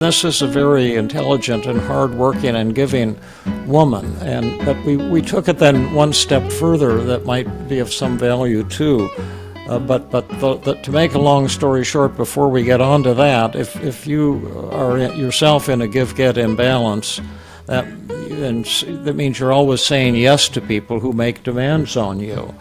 This is a very intelligent and hardworking and giving woman, but we took it then one step further that might be of some value too. To make a long story short, before we get on to that, if you are yourself in a give-get imbalance, that means you're always saying yes to people who make demands on you.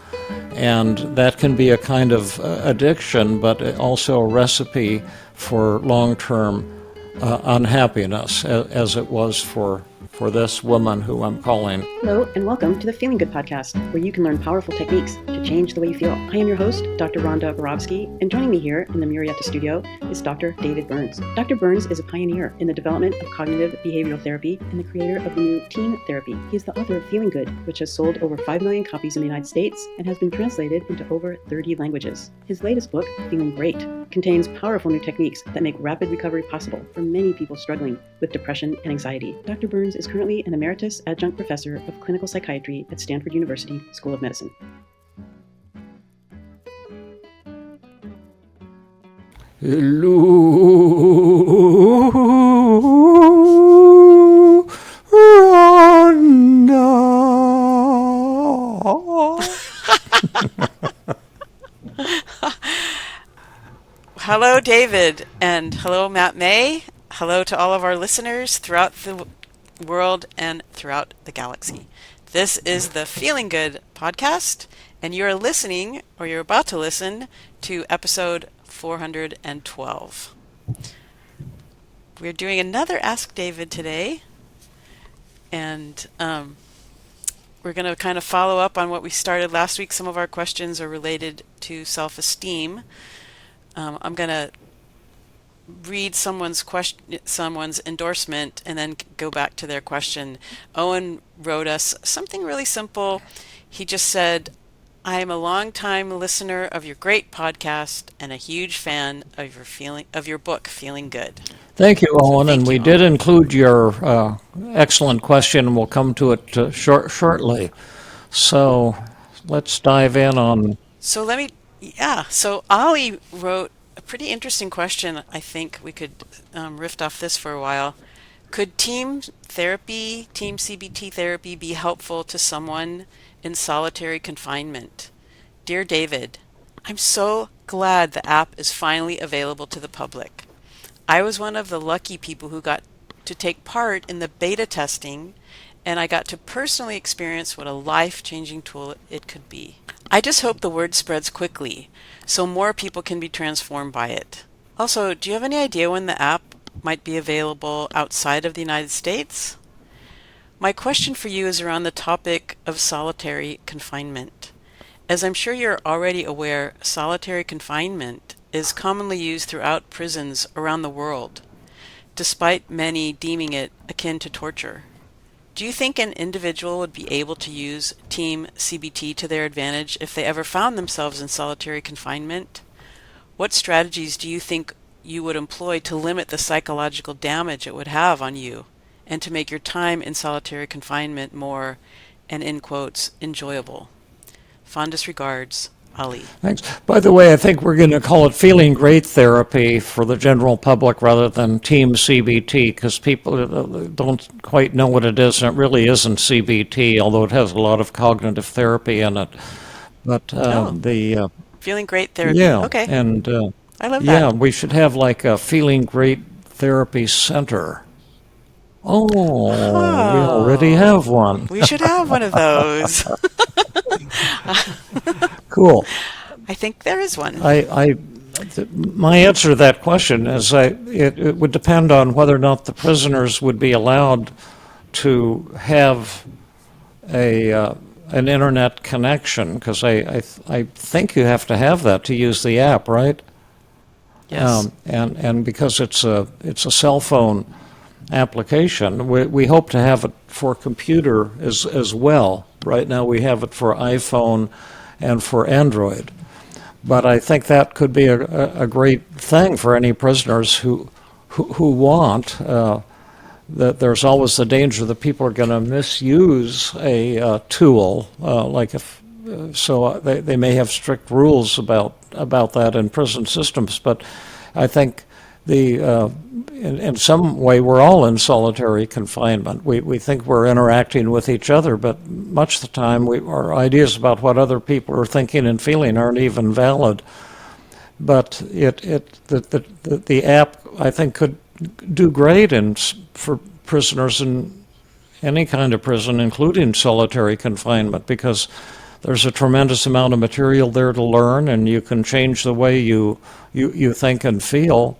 And that can be a kind of addiction, but also a recipe for long-term unhappiness, as it was for this woman who I'm calling. Hello, and welcome to the Feeling Good podcast, where you can learn powerful techniques to change the way you feel. I am your host, Dr. Rhonda Barovsky, and joining me here in the Murrieta studio is Dr. David Burns. Dr. Burns is a pioneer in the development of cognitive behavioral therapy and the creator of the new TEAM therapy. He is the author of Feeling Good, which has sold over 5 million copies in the United States and has been translated into over 30 languages. His latest book, Feeling Great, contains powerful new techniques that make rapid recovery possible for many people struggling with depression and anxiety. Dr. Burns is currently an emeritus adjunct professor of clinical psychiatry at Stanford University School of Medicine. Hello, Rhonda. Hello, David, and hello, Matt May. Hello to all of our listeners throughout the world and throughout the galaxy. This is the Feeling Good podcast, and you're listening, or you're about to listen, to episode 412. We're doing another Ask David today, and we're going to kind of follow up on what we started last week. Some of our questions are related to self-esteem. I'm going to read someone's endorsement and then go back to their question. Owen wrote us something really simple. He just said, I am a long-time listener of your great podcast and a huge fan of your book, Feeling Good. Thank you, Owen, and we did include your excellent question, and we'll come to it shortly. So let's dive in on... So Ollie wrote a pretty interesting question. I think we could riff off this for a while. Could team CBT therapy be helpful to someone in solitary confinement? Dear David, I'm so glad the app is finally available to the public. I was one of the lucky people who got to take part in the beta testing, and I got to personally experience what a life-changing tool it could be. I just hope the word spreads quickly so more people can be transformed by it. Also, do you have any idea when the app might be available outside of the United States? My question for you is around the topic of solitary confinement. As I'm sure you're already aware, solitary confinement is commonly used throughout prisons around the world, despite many deeming it akin to torture. Do you think an individual would be able to use TEAM-CBT to their advantage if they ever found themselves in solitary confinement? What strategies do you think you would employ to limit the psychological damage it would have on you and to make your time in solitary confinement more, and in quotes, enjoyable? Fondest regards, Ali. Thanks. By the way, I think we're going to call it Feeling Great therapy for the general public rather than TEAM-CBT, because people don't quite know what it is, and it really isn't CBT, although it has a lot of cognitive therapy in it. But Feeling Great therapy. Yeah. Okay. And I love that. Yeah, we should have like a Feeling Great therapy center. Oh, we already have one. We should have one of those. Cool. I think there is one. My answer to that question is it would depend on whether or not the prisoners would be allowed to have an internet connection, because I think you have to have that to use the app, right? Yes. And because it's a cell phone application, we hope to have it for computer as well. Right now we have it for iPhone and for Android. But I think that could be a great thing for any prisoners who want. That there's always the danger that people are going to misuse a tool, they may have strict rules about that in prison systems. But I think in some way, we're all in solitary confinement. We think we're interacting with each other, but much of the time, our ideas about what other people are thinking and feeling aren't even valid. But the app, I think, could do great for prisoners in any kind of prison, including solitary confinement, because there's a tremendous amount of material there to learn, and you can change the way you think and feel.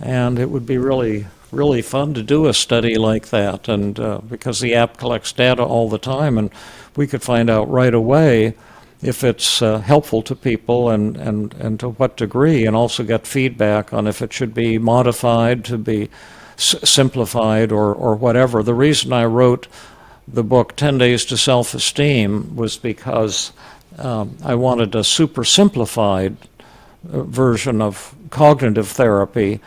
And it would be really, really fun to do a study like that, and because the app collects data all the time, and we could find out right away if it's helpful to people and to what degree, and also get feedback on if it should be modified to be simplified or whatever. The reason I wrote the book 10 Days to Self-Esteem was because I wanted a super simplified version of cognitive therapy,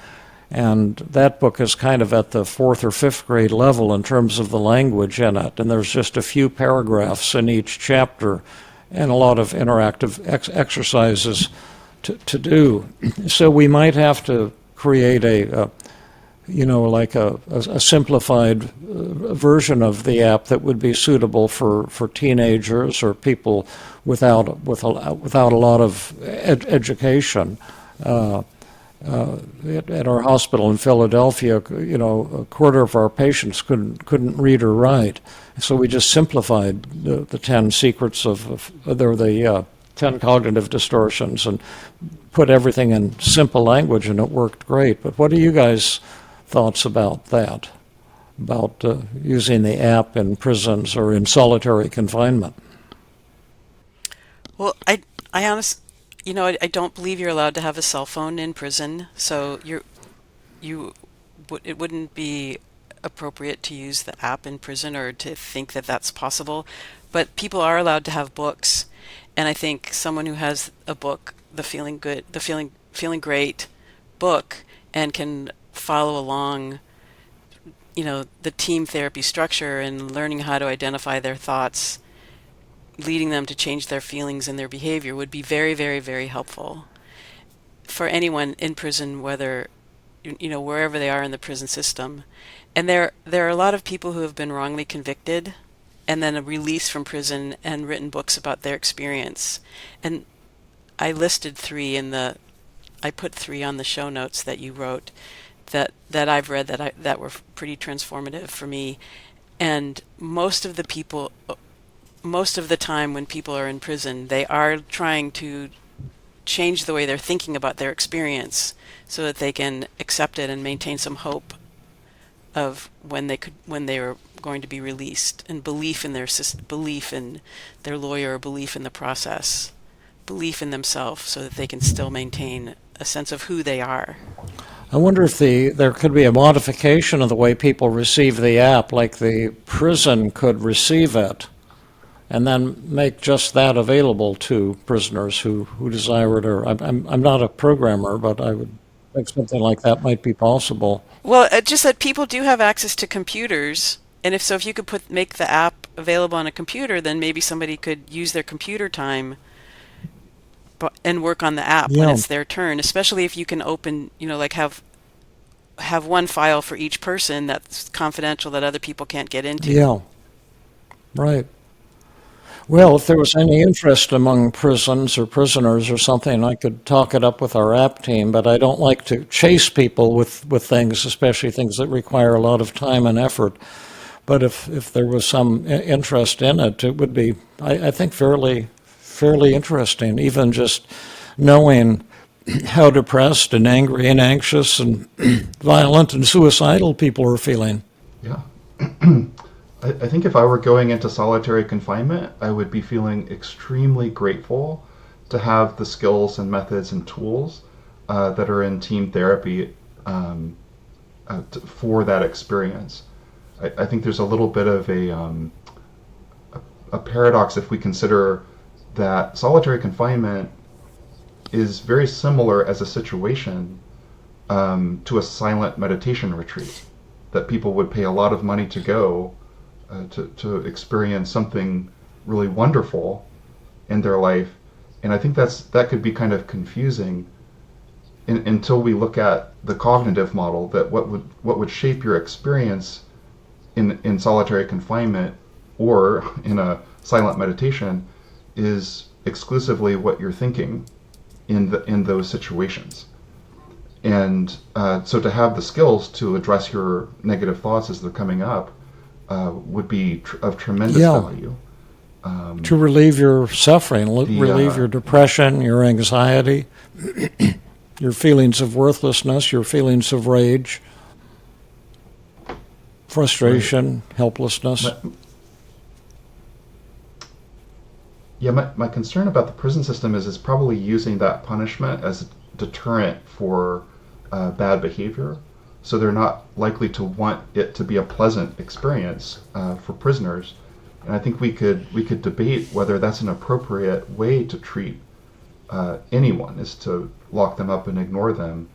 and that book is kind of at the 4th or 5th grade level in terms of the language in it, and there's just a few paragraphs in each chapter and a lot of interactive exercises to do. So we might have to create a simplified version of the app that would be suitable for teenagers or people without a lot of education. At our hospital in Philadelphia, a quarter of our patients couldn't read or write, so we just simplified the 10 secrets the 10 cognitive distortions, and put everything in simple language, and it worked great. But what are you guys' thoughts about that? About using the app in prisons or in solitary confinement? Well, I honestly, I don't believe you're allowed to have a cell phone in prison, so it wouldn't be appropriate to use the app in prison or to think that that's possible. But people are allowed to have books, and I think someone who has a book, the Feeling Great book, and can follow along, the team therapy structure and learning how to identify their thoughts, leading them to change their feelings and their behavior, would be very, very, very helpful for anyone in prison, whether, wherever they are in the prison system. And there are a lot of people who have been wrongly convicted and then released from prison and written books about their experience. And I listed 3 I put 3 on the show notes that you wrote that I've read that were pretty transformative for me. And most of the time when people are in prison, they are trying to change the way they're thinking about their experience so that they can accept it and maintain some hope of when they are going to be released, and belief in their lawyer, belief in the process, belief in themselves, so that they can still maintain a sense of who they are. I wonder if there could be a modification of the way people receive the app, like the prison could receive it, and then make just that available to prisoners who desire it. Or I'm not a programmer, but I would think something like that might be possible. Well, just that people do have access to computers, and if you could make the app available on a computer, then maybe somebody could use their computer time and work on the app when it's their turn. Especially if you can open, have one file for each person that's confidential that other people can't get into. Yeah, right. Well, if there was any interest among prisons or prisoners or something, I could talk it up with our app team, but I don't like to chase people with things, especially things that require a lot of time and effort. But if there was some interest in it, it would be, I think, fairly interesting, even just knowing how depressed and angry and anxious and violent and suicidal people are feeling. Yeah. I think if I were going into solitary confinement, I would be feeling extremely grateful to have the skills and methods and tools that are in team therapy for that experience. I think there's a little bit of a paradox if we consider that solitary confinement is very similar as a situation to a silent meditation retreat, that people would pay a lot of money to go to experience something really wonderful in their life. And I think that could be kind of confusing until we look at the cognitive model, that what would shape your experience in solitary confinement or in a silent meditation is exclusively what you're thinking in those situations. And so to have the skills to address your negative thoughts as they're coming up would be of tremendous value. To relieve your suffering, relieve your depression, your anxiety, your feelings of worthlessness, your feelings of rage, frustration, helplessness. My concern about the prison system is it's probably using that punishment as a deterrent for bad behavior. So they're not likely to want it to be a pleasant experience for prisoners. And I think we could debate whether that's an appropriate way to treat anyone, is to lock them up and ignore them.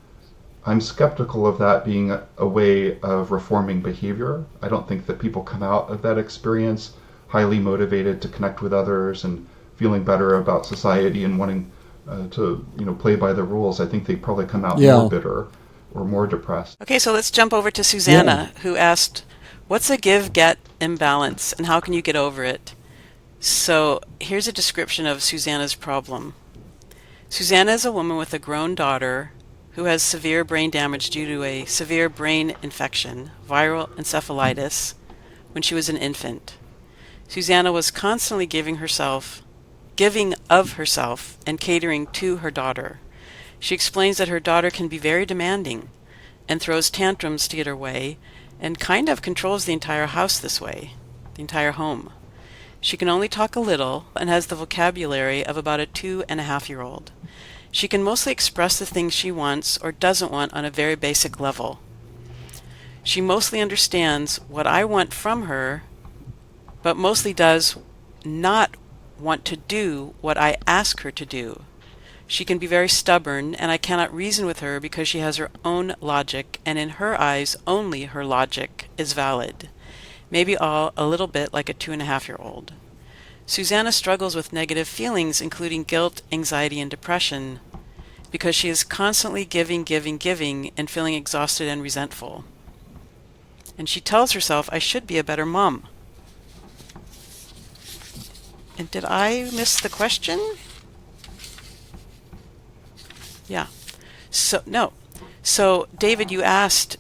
I'm skeptical of that being a way of reforming behavior. I don't think that people come out of that experience highly motivated to connect with others and feeling better about society and wanting to play by the rules. I think they probably come out more bitter or more depressed. Okay, so let's jump over to Susanna, who asked, what's a give-get imbalance and how can you get over it? So here's a description of Susanna's problem. Susanna is a woman with a grown daughter who has severe brain damage due to a severe brain infection, viral encephalitis, when she was an infant. Susanna was constantly giving of herself and catering to her daughter. She explains that her daughter can be very demanding and throws tantrums to get her way and kind of controls the entire house this way, the entire home. She can only talk a little and has the vocabulary of about a 2.5-year-old. She can mostly express the things she wants or doesn't want on a very basic level. She mostly understands what I want from her, but mostly does not want to do what I ask her to do. She can be very stubborn, and I cannot reason with her because she has her own logic, and in her eyes only her logic is valid. Maybe a little bit like a 2.5-year-old. Susanna struggles with negative feelings, including guilt, anxiety, and depression, because she is constantly giving, and feeling exhausted and resentful. And she tells herself, I should be a better mom. And did I miss the question? Yeah. So, David, you asked,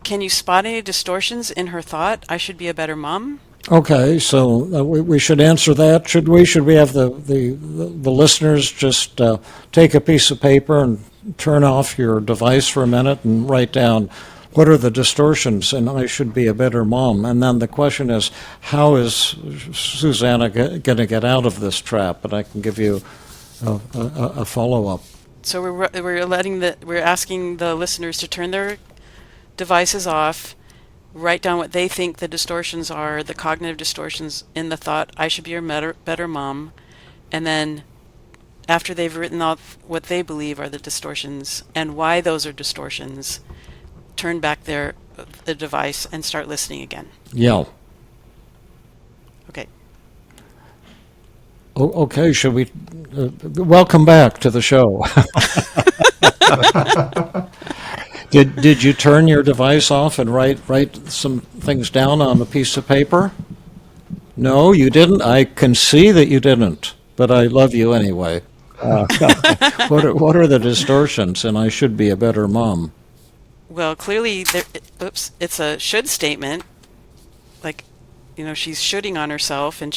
can you spot any distortions in her thought, I should be a better mom? Okay, so we should answer that, should we? Should we have the listeners just take a piece of paper and turn off your device for a minute and write down what are the distortions in I should be a better mom? And then the question is, how is Susanna going to get out of this trap? And I can give you a follow-up. So we're asking the listeners to turn their devices off, write down what they think the distortions are, the cognitive distortions in the thought, I should be a better mom, and then after they've written out what they believe are the distortions and why those are distortions, turn back the device and start listening again. Yeah. Okay. Okay, should we welcome back to the show. Did you turn your device off and write some things down on a piece of paper? No, you didn't. I can see that you didn't, but I love you anyway. What are the distortions? And I should be a better mom. Well, clearly, it's a should statement. Like, she's shoulding on herself, and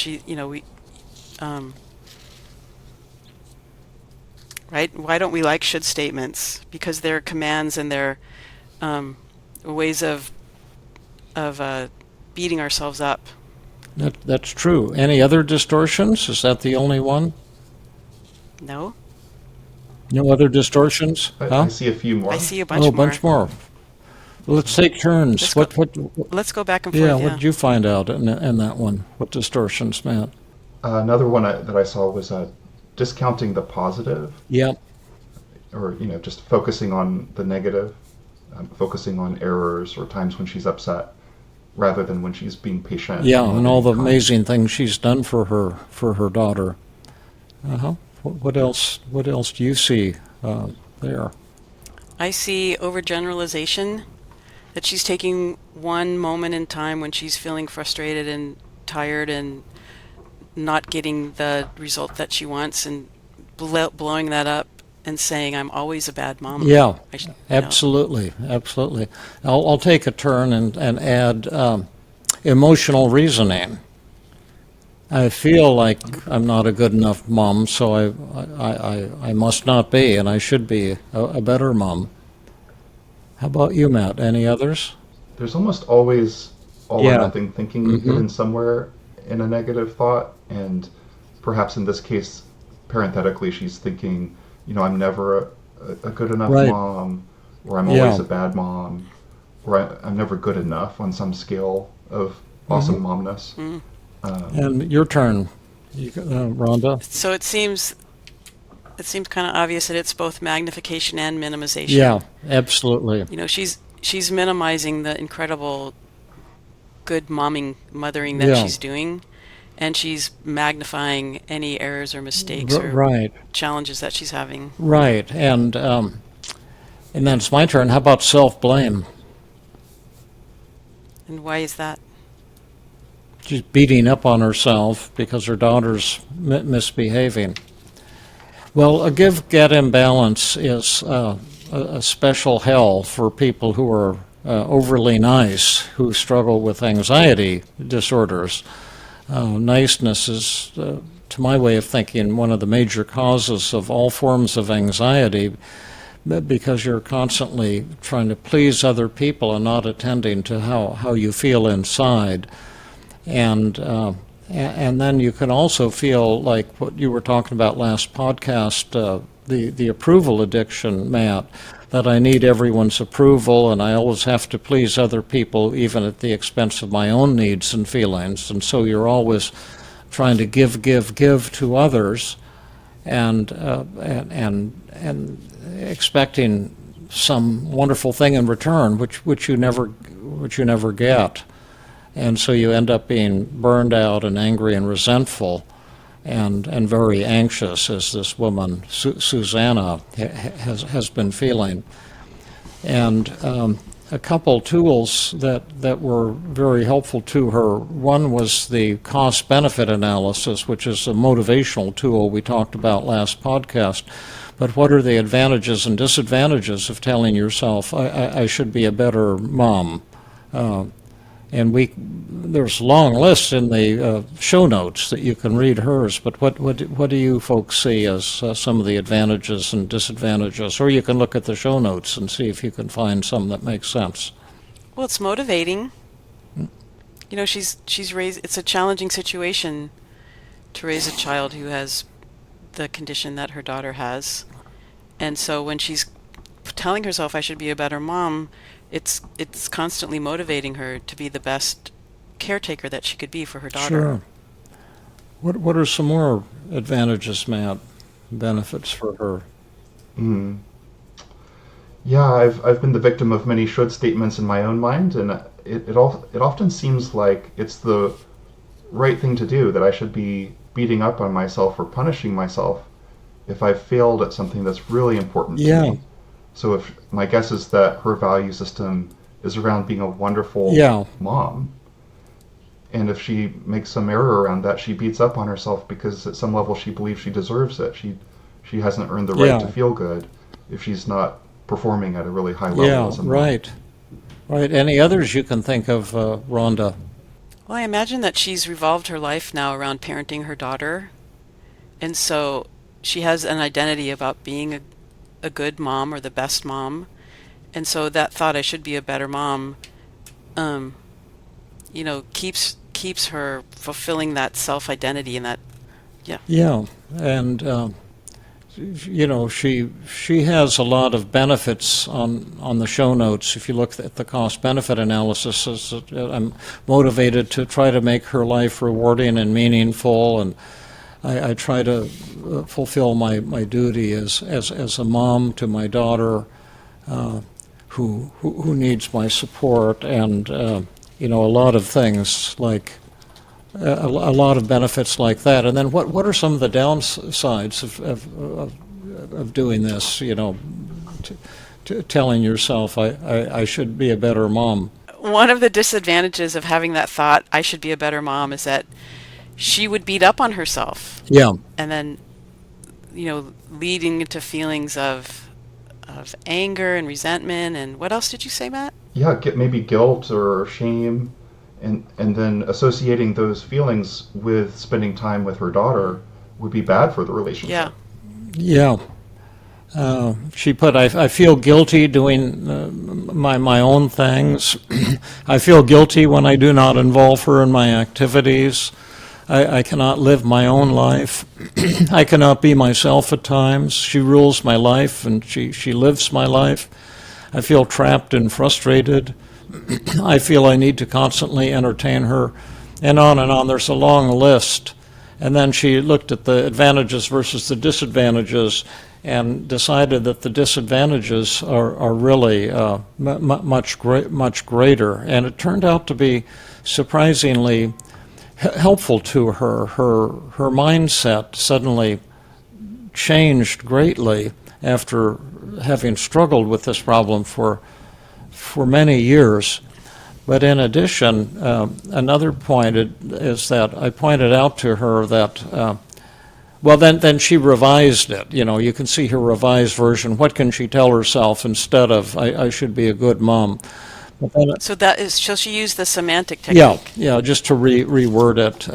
right? Why don't we like should statements? Because they're commands and they're ways of beating ourselves up. That's true. Any other distortions? Is that the only one? No. No other distortions? I see a few more. I see a bunch more. A bunch more. Let's take turns. Let's go back and forth. Yeah, what did you find out in that one? What distortions, Matt? Another one that I saw was discounting the positive. Yep. Or just focusing on the negative, focusing on errors or times when she's upset, rather than when she's being patient. Yeah, and all the amazing things she's done for her daughter. What else do you see there? I see overgeneralization, that she's taking one moment in time when she's feeling frustrated and tired and not getting the result that she wants and blowing that up and saying, I'm always a bad mom. Yeah, I absolutely, absolutely. I'll take a turn and add emotional reasoning. I feel like I'm not a good enough mom, so I must not be, and I should be a better mom. How about you, Matt? Any others? There's almost always all or Yeah. nothing thinking hidden somewhere in a negative thought, and perhaps in this case, parenthetically, she's thinking, I'm never a good enough Right. mom, or I'm Yeah. always a bad mom, or I'm never good enough on some scale of awesome momness. And your turn, Rhonda. So it seems kind of obvious that it's both magnification and minimization. Yeah, absolutely. She's minimizing the incredible good mothering that Yeah. she's doing, and she's magnifying any errors or mistakes or Right, challenges that she's having. right. And then it's my turn. How about self-blame? And why is that? She's beating up on herself because her daughter's misbehaving. Well, a give-get imbalance is a special hell for people who are overly nice, who struggle with anxiety disorders. Niceness is, to my way of thinking, one of the major causes of all forms of anxiety, because you're constantly trying to please other people and not attending to how you feel inside. And then you can also feel like what you were talking about last podcast, the approval addiction, Matt, that I need everyone's approval and I always have to please other people even at the expense of my own needs and feelings. And so you're always trying to give to others and expecting some wonderful thing in return, which you never get. And so you end up being burned out and angry and resentful and very anxious, as this woman, Susanna, has been feeling. And a couple tools that were very helpful to her. One was the cost-benefit analysis, which is a motivational tool we talked about last podcast. But what are the advantages and disadvantages of telling yourself, I should be a better mom? And there's a long list in the show notes that you can read hers, but what do you folks see as some of the advantages and disadvantages? Or you can look at the show notes and see if you can find some that make sense. Well, it's motivating. She's raised, it's a challenging situation to raise a child who has the condition that her daughter has. And so when she's telling herself, I should be a better mom, it's constantly motivating her to be the best caretaker that she could be for her daughter. Sure. What are some more advantages, Matt, benefits for her? Yeah, I've been the victim of many should statements in my own mind, and it often seems like it's the right thing to do, that I should be beating up on myself or punishing myself if I've failed at something that's really important to me. So if my guess is that her value system is around being a wonderful mom, and if she makes some error around that, she beats up on herself because at some level she believes she deserves it. She hasn't earned the right to feel good if she's not performing at a really high level as a mom. Right. Any others you can think of, Rhonda? Well, I imagine that she's revolved her life now around parenting her daughter, and so she has an identity about being a good mom or the best mom, and so that thought, I should be a better mom, keeps her fulfilling that self-identity and that, and she has a lot of benefits on the show notes. If you look at the cost-benefit analysis, I'm motivated to try to make her life rewarding and meaningful, and I try to fulfill my duty as a mom to my daughter who needs my support, and a lot of things like a lot of benefits like that. And then what are some of the downsides of doing this? telling yourself, I should be a better mom. One of the disadvantages of having that thought, I should be a better mom, is that she would beat up on herself. Yeah. And then, leading into feelings of anger and resentment. And what else did you say, Matt? Yeah, maybe guilt or shame, and then associating those feelings with spending time with her daughter would be bad for the relationship. Yeah. She put, I feel guilty doing my own things. I feel guilty when I do not involve her in my activities. I cannot live my own life. I cannot be myself at times. She rules my life and she lives my life. I feel trapped and frustrated. I feel I need to constantly entertain her, and on and on. There's a long list. And then she looked at the advantages versus the disadvantages and decided that the disadvantages are really much greater. And it turned out to be surprisingly helpful to her. Her mindset suddenly changed greatly after having struggled with this problem for many years. But in addition, another point is that I pointed out to her that, then she revised it. You can see her revised version. What can she tell herself instead of, I should be a good mom? But then, so she used the semantic technique. Yeah, just to reword it,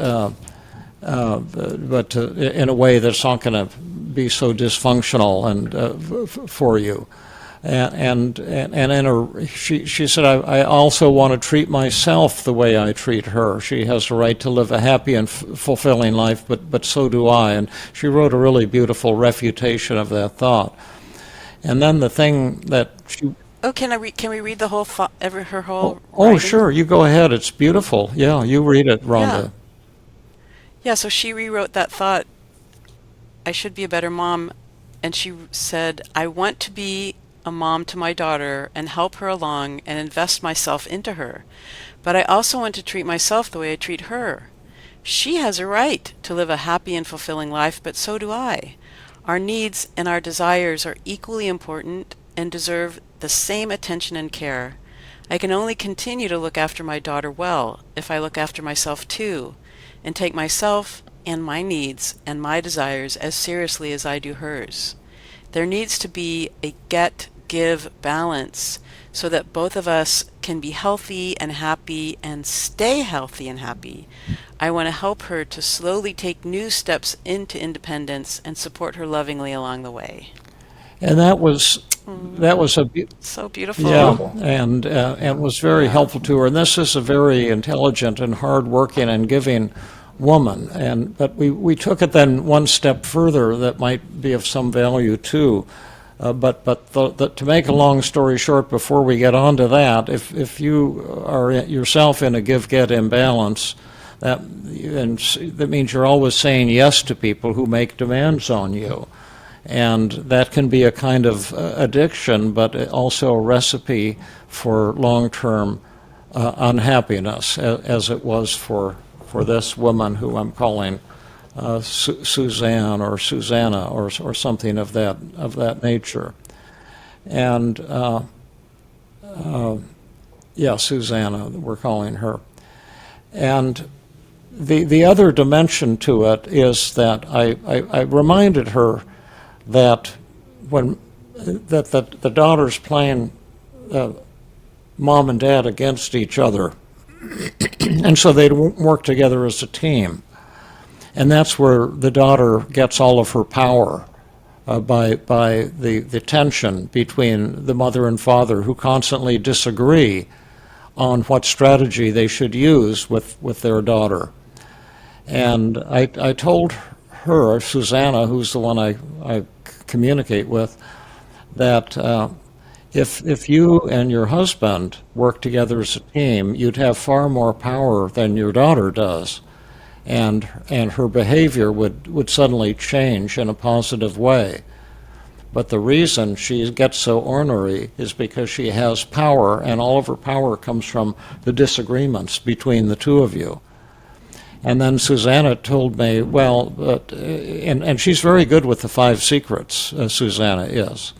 but in a way that's not going to be so dysfunctional and for you. And in her, she said, I also want to treat myself the way I treat her. She has a right to live a happy and fulfilling life, but so do I. And she wrote a really beautiful refutation of that thought. And then the thing that she... Oh, can we read the whole thought, her whole writing? Sure, you go ahead. It's beautiful. Yeah, you read it, Rhonda. Yeah, so she rewrote that thought, I should be a better mom, and she said, I want to be a mom to my daughter and help her along and invest myself into her. But I also want to treat myself the way I treat her. She has a right to live a happy and fulfilling life, but so do I. Our needs and our desires are equally important and deserve the same attention and care. I can only continue to look after my daughter well if I look after myself too, and take myself and my needs and my desires as seriously as I do hers. There needs to be a get-give balance so that both of us can be healthy and happy and stay healthy and happy. I want to help her to slowly take new steps into independence and support her lovingly along the way. And that was so beautiful. Yeah, and was very helpful to her. And this is a very intelligent and hardworking and giving woman. But we took it then one step further that might be of some value too. To make a long story short, before we get on to that, if you are yourself in a give-get imbalance, that means you're always saying yes to people who make demands on you. And that can be a kind of addiction, but also a recipe for long-term unhappiness, as it was for this woman who I'm calling Suzanne or Susanna or something of that nature. And Susanna, we're calling her. And the other dimension to it is that I reminded her that the daughters playing mom and dad against each other, and so they'd work together as a team. And that's where the daughter gets all of her power, by the tension between the mother and father, who constantly disagree on what strategy they should use with their daughter. And I told her, Susanna, who's the one I communicate with, that if you and your husband work together as a team, you'd have far more power than your daughter does. And her behavior would suddenly change in a positive way. But the reason she gets so ornery is because she has power, and all of her power comes from the disagreements between the two of you. And then Susanna told me, and she's very good with the 5 secrets, Susanna is.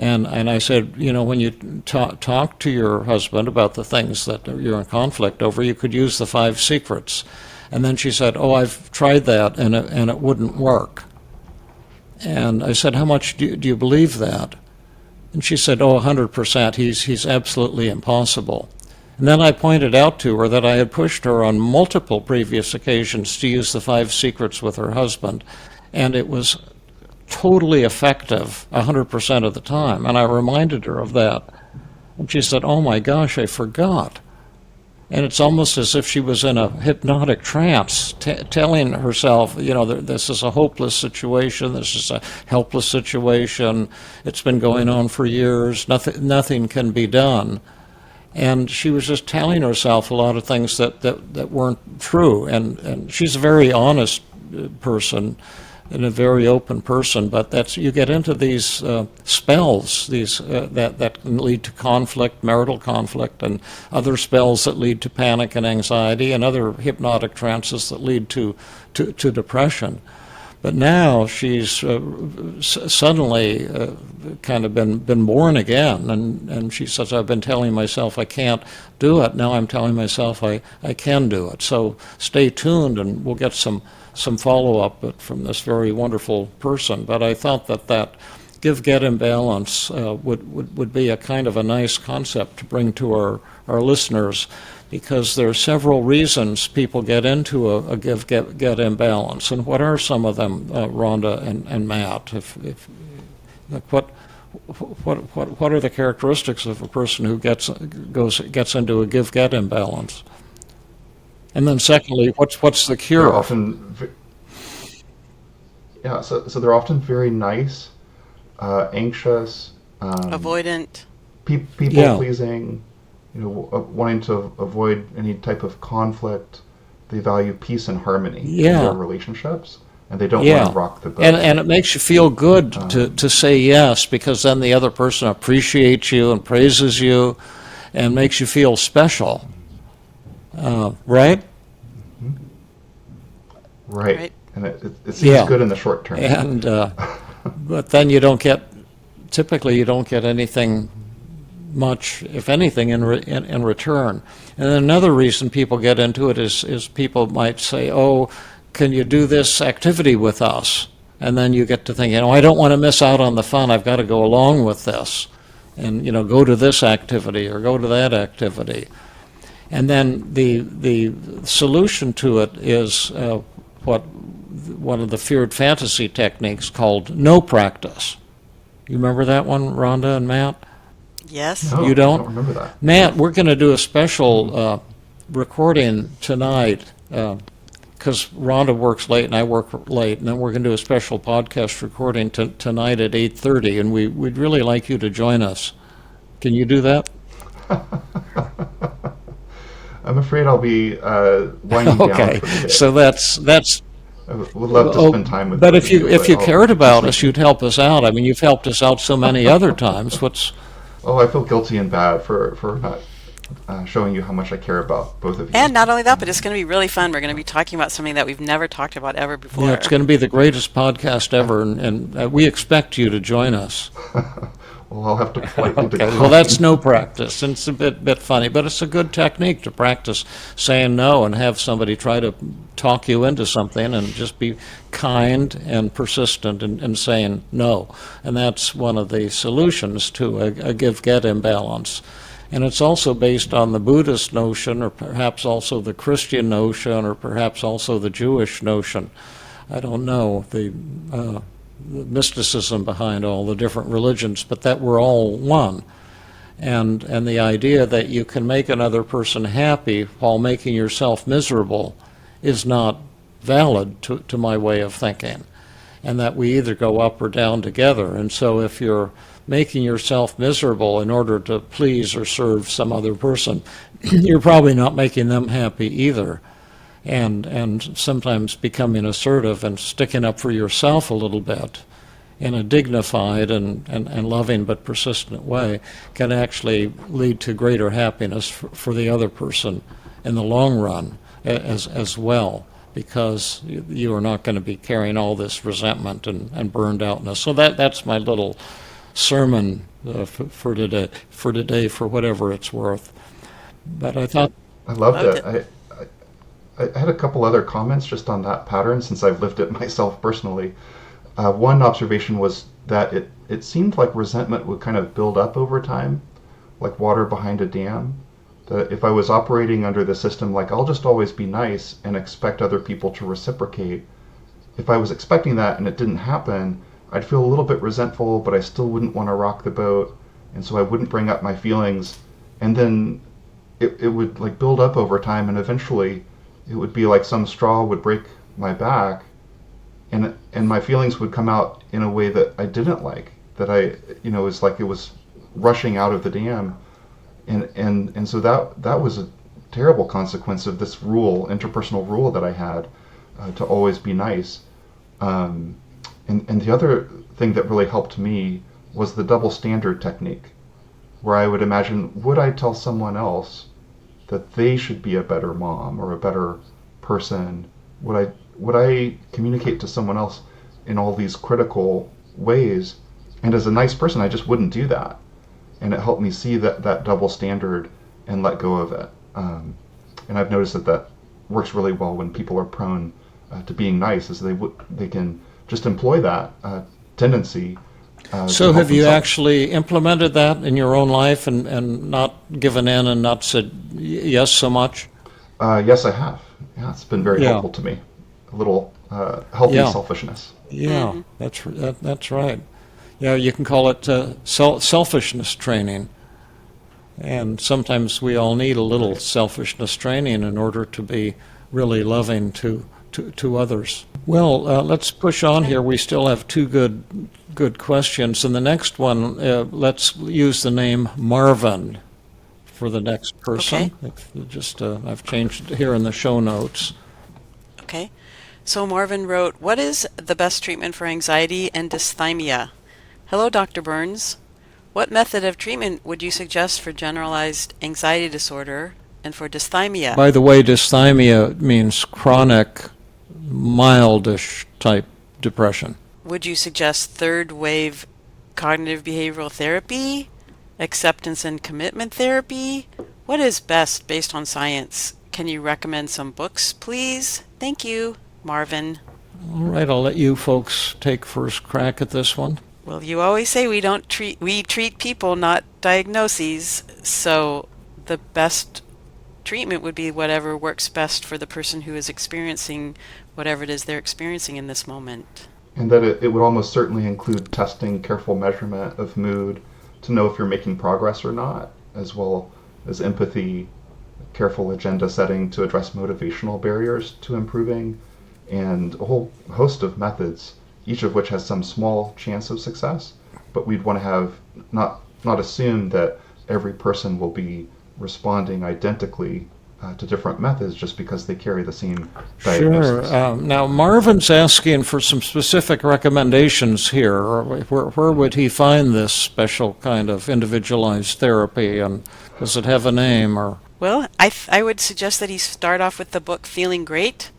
And I said, when you talk to your husband about the things that you're in conflict over, you could use the 5 secrets. And then she said, oh, I've tried that, and it wouldn't work. And I said, how much do you believe that? And she said, oh, 100%. He's absolutely impossible. And then I pointed out to her that I had pushed her on multiple previous occasions to use the 5 secrets with her husband, and it was totally effective 100% of the time. And I reminded her of that. And she said, oh my gosh, I forgot. And it's almost as if she was in a hypnotic trance, telling herself, this is a hopeless situation, this is a helpless situation, it's been going on for years, nothing can be done. And she was just telling herself a lot of things that weren't true. And she's a very honest person and a very open person, but you get into these spells, that can lead to conflict, marital conflict, and other spells that lead to panic and anxiety, and other hypnotic trances that lead to depression. But now she's suddenly kind of been born again, and she says, I've been telling myself I can't do it. Now I'm telling myself I can do it. So stay tuned, and we'll get some follow-up from this very wonderful person. But I thought that give-get imbalance would be a kind of a nice concept to bring to our listeners, because there are several reasons people get into a give-get imbalance. And what are some of them, Rhonda and Matt? What are the characteristics of a person who gets into a give-get imbalance? And then secondly, what's the cure? They're often, so they're often very nice, anxious, avoidant, people pleasing, wanting to avoid any type of conflict. They value peace and harmony in their relationships, and they don't want to rock the boat. And it makes you feel good to say yes, because then the other person appreciates you and praises you and makes you feel special. Right? Right. And it seems good in the short term. And but then typically you don't get anything much, if anything, in return. And another reason people get into it is people might say, oh, can you do this activity with us? And then you get to thinking, I don't want to miss out on the fun, I've got to go along with this. And, go to this activity or go to that activity. And then the solution to it is one of the feared fantasy techniques called no practice. You remember that one, Rhonda and Matt? Yes. No, You don't? I don't remember that. Matt, we're going to do a special recording tonight, because Rhonda works late and I work late, and then we're going to do a special podcast recording tonight at 8:30, and we'd really like you to join us. Can you do that? I'm afraid I'll be winding down Okay, for the day. so that's. I would love to spend time with But both if of you if you I'll cared about just us, you'd help us out. I mean, you've helped us out so many other times. I feel guilty and bad for not showing you how much I care about both of you. And not only that, but it's going to be really fun. We're going to be talking about something that we've never talked about ever before. Yeah, it's going to be the greatest podcast ever, and we expect you to join us. Well, I'll have to politely decline. Well, that's no practice, and it's a bit funny, but it's a good technique to practice saying no and have somebody try to talk you into something, and just be kind and persistent in saying no. And that's one of the solutions to a give-get imbalance. And it's also based on the Buddhist notion, or perhaps also the Christian notion, or perhaps also the Jewish notion. I don't know the mysticism behind all the different religions, but that we're all one. And the idea that you can make another person happy while making yourself miserable is not valid to my way of thinking. And that we either go up or down together. And so if you're making yourself miserable in order to please or serve some other person, you're probably not making them happy either. And sometimes becoming assertive and sticking up for yourself a little bit in a dignified and loving but persistent way can actually lead to greater happiness for the other person in the long run as well, because you are not going to be carrying all this resentment and burned outness. So that's my little sermon for today, for whatever it's worth. But I thought, I loved Loved it. it. I had a couple other comments just on that pattern since I've lived it myself personally. One observation was that it seemed like resentment would kind of build up over time, like water behind a dam. That if I was operating under the system like I'll just always be nice and expect other people to reciprocate, if I was expecting that and it didn't happen, I'd feel a little bit resentful, but I still wouldn't want to rock the boat, and so I wouldn't bring up my feelings. And then it would like build up over time, and eventually it would be like some straw would break my back, and my feelings would come out in a way that I didn't like. That it was like it was rushing out of the dam, and so that was a terrible consequence of this rule, interpersonal rule that I had to always be nice. And the other thing that really helped me was the double standard technique, where I would imagine, would I tell someone else that they should be a better mom or a better person? Would I communicate to someone else in all these critical ways? And as a nice person, I just wouldn't do that. And it helped me see that double standard and let go of it. And I've noticed that works really well when people are prone to being nice, as they can just employ that tendency. so to help have you themselves. actually implemented that in your own life and not given in and not said yes so much? Yes, I have. Yeah, it's been very Yeah. helpful to me. A little healthy Yeah. selfishness. Yeah, that's right. Yeah, you can call it selfishness training. And sometimes we all need a little selfishness training in order to be really loving to others. Well, let's push on here. We still have two good questions. And the next one, let's use the name Marvin for the next person. Just I've changed it here in the show notes. Okay. So Marvin wrote, "What is the best treatment for anxiety and dysthymia? Hello, Dr. Burns. What method of treatment would you suggest for generalized anxiety disorder and for dysthymia? By the way, dysthymia means chronic, mildish type depression. Would you suggest third wave cognitive behavioral therapy, acceptance and commitment therapy? What is best based on science? Can you recommend some books, please? Thank you, Marvin." All right, I'll let you folks take first crack at this one. Well, you always say we treat people, not diagnoses. So the best treatment would be whatever works best for the person who is experiencing whatever it is they're experiencing in this moment. And that it would almost certainly include testing, careful measurement of mood to know if you're making progress or not, as well as empathy, careful agenda setting to address motivational barriers to improving, and a whole host of methods, each of which has some small chance of success. But we'd want to have not assume that every person will be responding identically to different methods just because they carry the same diagnosis. Sure. Now, Marvin's asking for some specific recommendations here. Where would he find this special kind of individualized therapy, and does it have a name? Or Well, I would suggest that he start off with the book Feeling Great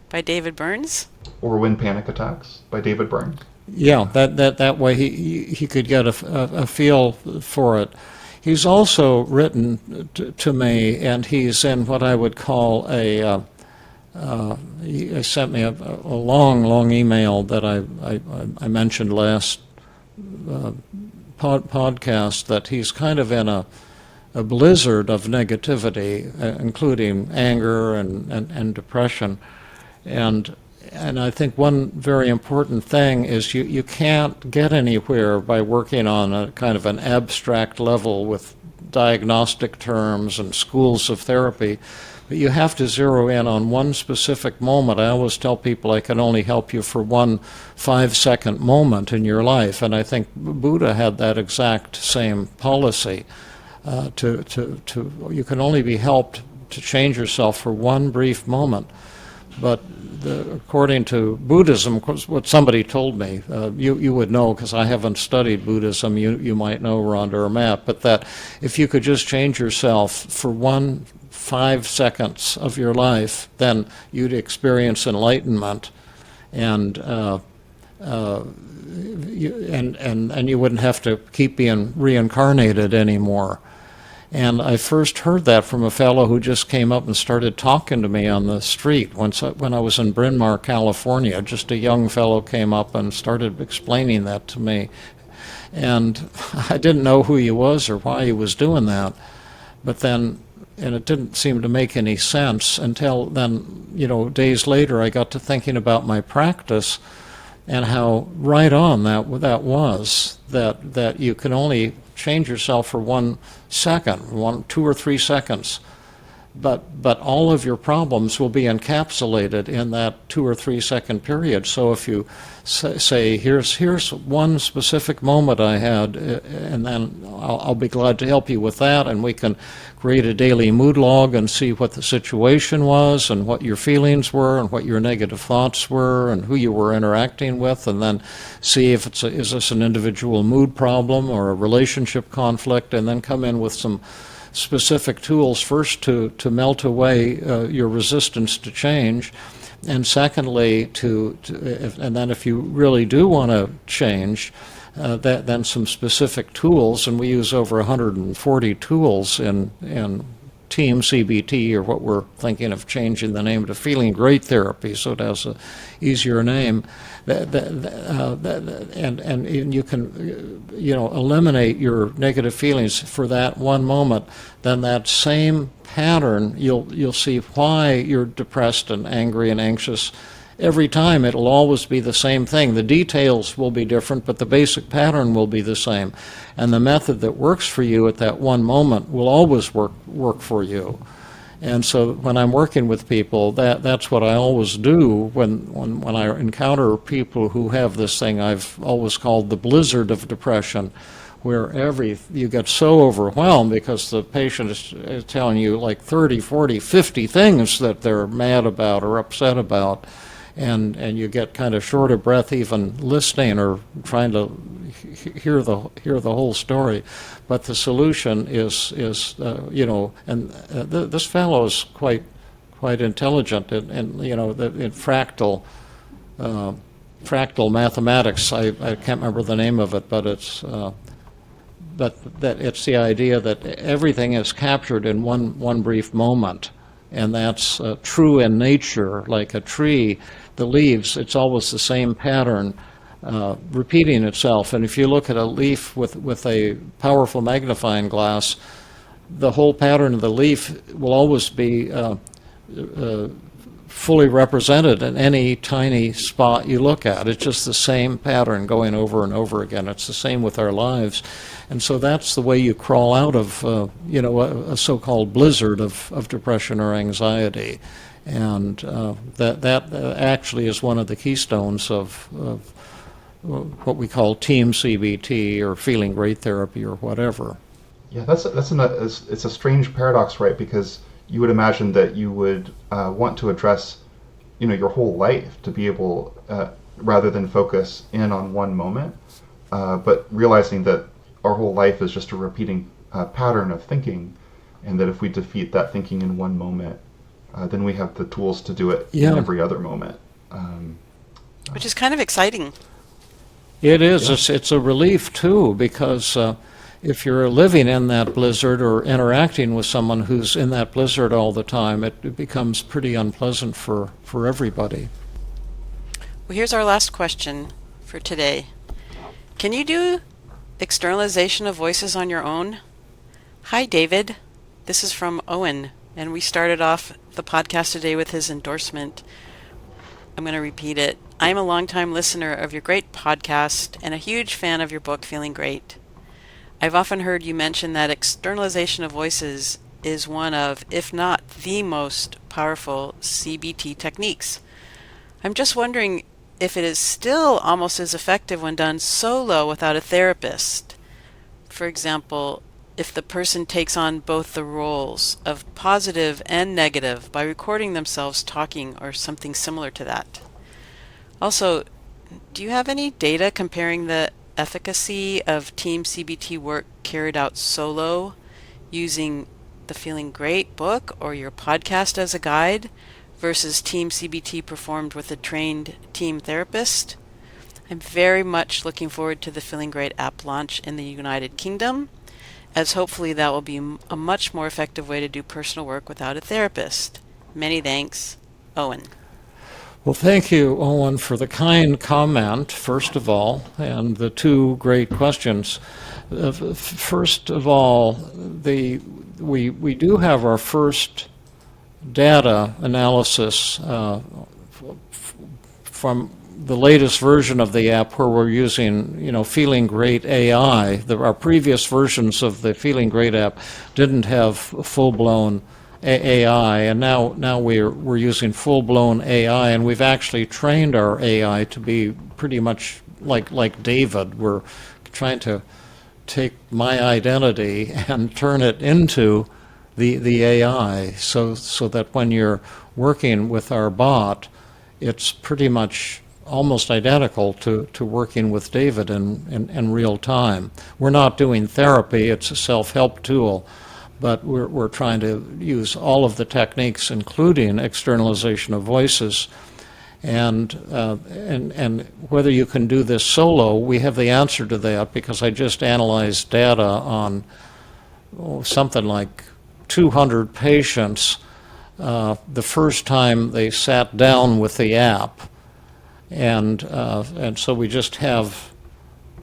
by David Burns. Or When Panic Attacks by David Byrne. yeah, that way he could get a feel for it. He's also written to me, and he's in what I would call he sent me a long email that I mentioned last podcast, that he's kind of in a blizzard of negativity, including anger and depression. And I think one very important thing is you can't get anywhere by working on a kind of an abstract level with diagnostic terms and schools of therapy, but you have to zero in on one specific moment. I always tell people I can only help you for 1 5-second moment in your life, and I think Buddha had that exact same policy. You can only be helped to change yourself for one brief moment. But according to Buddhism, what somebody told me, you would know because I haven't studied Buddhism, you might know, Rhonda or Matt, but that if you could just change yourself for 1 5 seconds of your life, then you'd experience enlightenment. And and you wouldn't have to keep being reincarnated anymore. And I first heard that from a fellow who just came up and started talking to me on the street when I was in Bryn Mawr, California. Just a young fellow came up and started explaining that to me. And I didn't know who he was or why he was doing that. But then, and it didn't seem to make any sense until then, days later I got to thinking about my practice and how right on that was, that you can only change yourself for 1 second, 2 or 3 seconds, but all of your problems will be encapsulated in that 2 or 3 second period. So if you say here's one specific moment I had, and then I'll be glad to help you with that, and we can create a daily mood log and see what the situation was and what your feelings were and what your negative thoughts were and who you were interacting with, and then see if is this an individual mood problem or a relationship conflict, and then come in with some specific tools, first to melt away your resistance to change, and secondly and then if you really do want to change, then some specific tools, and we use over 140 tools in TEAM-CBT, or what we're thinking of changing the name to Feeling Great Therapy, so it has a easier name. And you can eliminate your negative feelings for that one moment. Then that same pattern, you'll see why you're depressed and angry and anxious. Every time it'll always be the same thing. The details will be different, but the basic pattern will be the same. And the method that works for you at that one moment will always work for you. And so when I'm working with people, that's what I always do when I encounter people who have this thing I've always called the blizzard of depression, where you get so overwhelmed because the patient is telling you like 30, 40, 50 things that they're mad about or upset about. And you get kind of short of breath even listening or trying to hear the whole story. But the solution is this fellow is quite intelligent and in fractal mathematics. I can't remember the name of it, but it's the idea that everything is captured in one brief moment. And that's true in nature. Like a tree, the leaves, it's always the same pattern repeating itself. And if you look at a leaf with a powerful magnifying glass, the whole pattern of the leaf will always be fully represented in any tiny spot you look at. It's just the same pattern going over and over again. It's the same with our lives. And so that's the way you crawl out of a so-called blizzard of depression or anxiety. And that actually is one of the keystones of what we call TEAM-CBT or Feeling Great Therapy or whatever. Yeah, it's a strange paradox, right? Because you would imagine that you would want to address, your whole life to be able, rather than focus in on one moment, but realizing that our whole life is just a repeating pattern of thinking, and that if we defeat that thinking in one moment, then we have the tools to do it in every other moment. Which is kind of exciting. It is. Yeah. It's a relief, too, because if you're living in that blizzard or interacting with someone who's in that blizzard all the time, it becomes pretty unpleasant for everybody. Well, here's our last question for today. Can you do externalization of voices on your own? Hi, David. This is from Owen, and we started off the podcast today with his endorsement. I'm going to repeat it. I'm a longtime listener of your great podcast and a huge fan of your book, Feeling Great. I've often heard you mention that externalization of voices is one of, if not the most powerful CBT techniques. I'm just wondering if it is still almost as effective when done solo without a therapist. For example, if the person takes on both the roles of positive and negative by recording themselves talking or something similar to that. Also, do you have any data comparing the efficacy of TEAM-CBT work carried out solo using the Feeling Great book or your podcast as a guide versus TEAM-CBT performed with a trained team therapist? I'm very much looking forward to the Feeling Great app launch in the United Kingdom, as hopefully that will be a much more effective way to do personal work without a therapist. Many thanks, Owen. Well, thank you, Owen, for the kind comment, first of all, and the two great questions. First of all, we do have our first data analysis from the latest version of the app, where we're using, Feeling Great AI. Our previous versions of the Feeling Great app didn't have full-blown AI, and now we're using full-blown AI, and we've actually trained our AI to be pretty much like David. We're trying to take my identity and turn it into the AI, so that when you're working with our bot, it's pretty much almost identical to working with David in real time. We're not doing therapy, it's a self-help tool, but we're trying to use all of the techniques, including externalization of voices. And whether you can do this solo, we have the answer to that, because I just analyzed data on something like 200 patients the first time they sat down with the app. And so we just have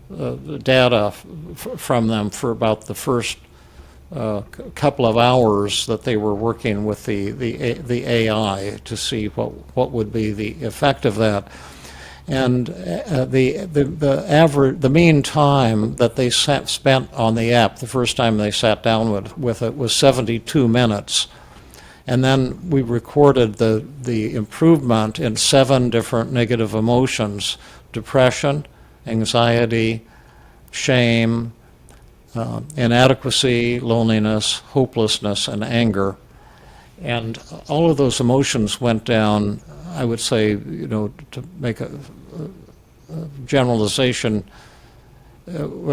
the data from them for about the first couple of hours that they were working with the AI to see what would be the effect of that. And the mean time that they spent on the app the first time they sat down with it was 72 minutes. And then we recorded the improvement in 7 different negative emotions: depression, anxiety, shame, inadequacy, loneliness, hopelessness, and anger. And all of those emotions went down, I would say, to make a generalization,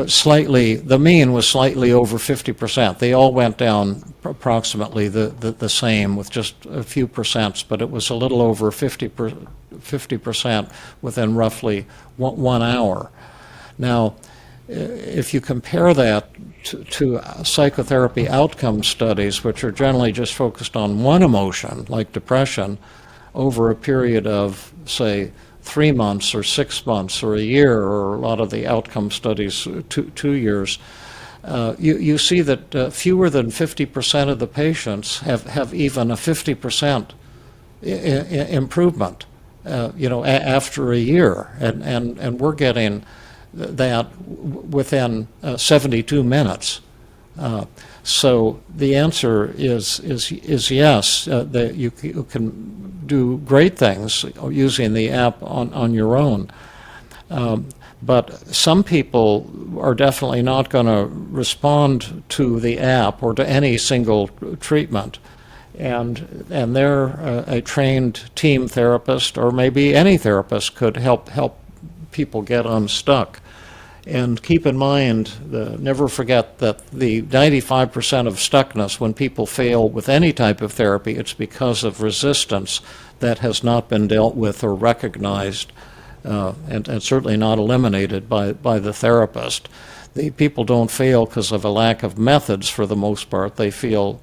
slightly, the mean was slightly over 50%. They all went down approximately the same, with just a few percents, but it was a little over 50% within roughly 1 hour. Now, if you compare that to psychotherapy outcome studies, which are generally just focused on one emotion, like depression, over a period of, say, 3 months or 6 months or a year, or a lot of the outcome studies 2 years, you see that fewer than 50% of the patients have even a 50% improvement, after a year, and we're getting that within 72 minutes. So the answer is yes, that you can do great things using the app on your own. But some people are definitely not going to respond to the app or to any single treatment. And they're a trained team therapist, or maybe any therapist could help people get unstuck. And keep in mind, never forget that the 95% of stuckness, when people fail with any type of therapy, it's because of resistance that has not been dealt with or recognized, and certainly not eliminated by the therapist. The people don't fail because of a lack of methods for the most part. They fail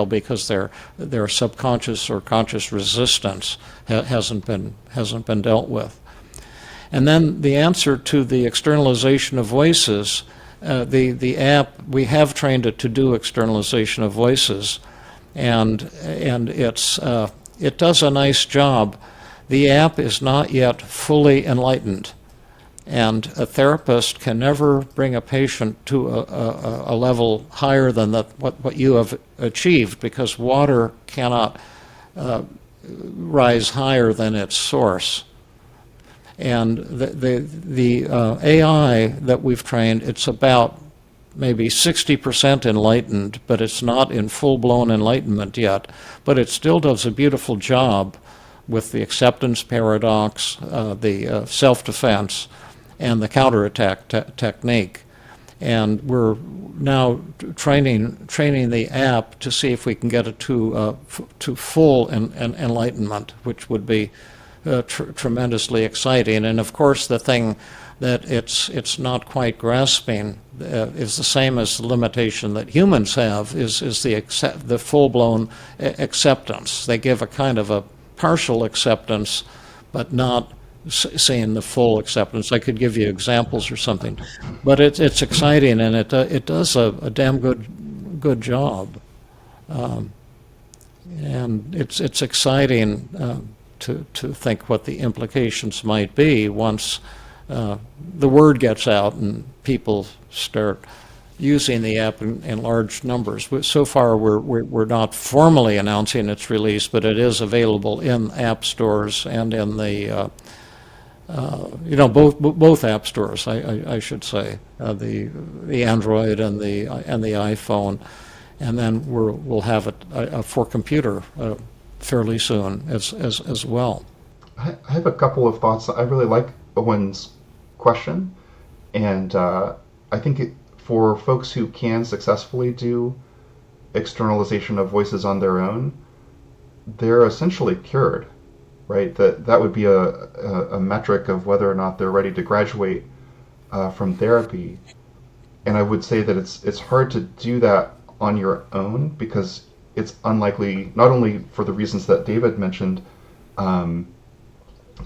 because their subconscious or conscious resistance hasn't been dealt with. And then the answer to the externalization of voices, the app, we have trained it to do externalization of voices, and it does a nice job. The app is not yet fully enlightened, and a therapist can never bring a patient to a level higher than what you have achieved, because water cannot rise higher than its source. And the AI that we've trained, it's about maybe 60% enlightened, but it's not in full-blown enlightenment yet. But it still does a beautiful job with the acceptance paradox, the self-defense, and the counterattack technique. And we're now training the app to see if we can get it to full enlightenment, which would be tremendously exciting. And of course, the thing that it's not quite grasping is the same as the limitation that humans have, is the full-blown acceptance. They give a kind of a partial acceptance, but not seeing the full acceptance. I could give you examples or something, but it's exciting, and it does a damn good job. And it's exciting to think what the implications might be once the word gets out and people start using the app in large numbers. So far, we're not formally announcing its release, but it is available in app stores and in the both app stores, I should say, the Android and the iPhone, and then we'll have it for computer fairly soon as well. I have a couple of thoughts. I really like Owen's question, and I think for folks who can successfully do externalization of voices on their own, they're essentially cured, right? That would be a metric of whether or not they're ready to graduate from therapy. And I would say that it's hard to do that on your own because it's unlikely, not only for the reasons that David mentioned,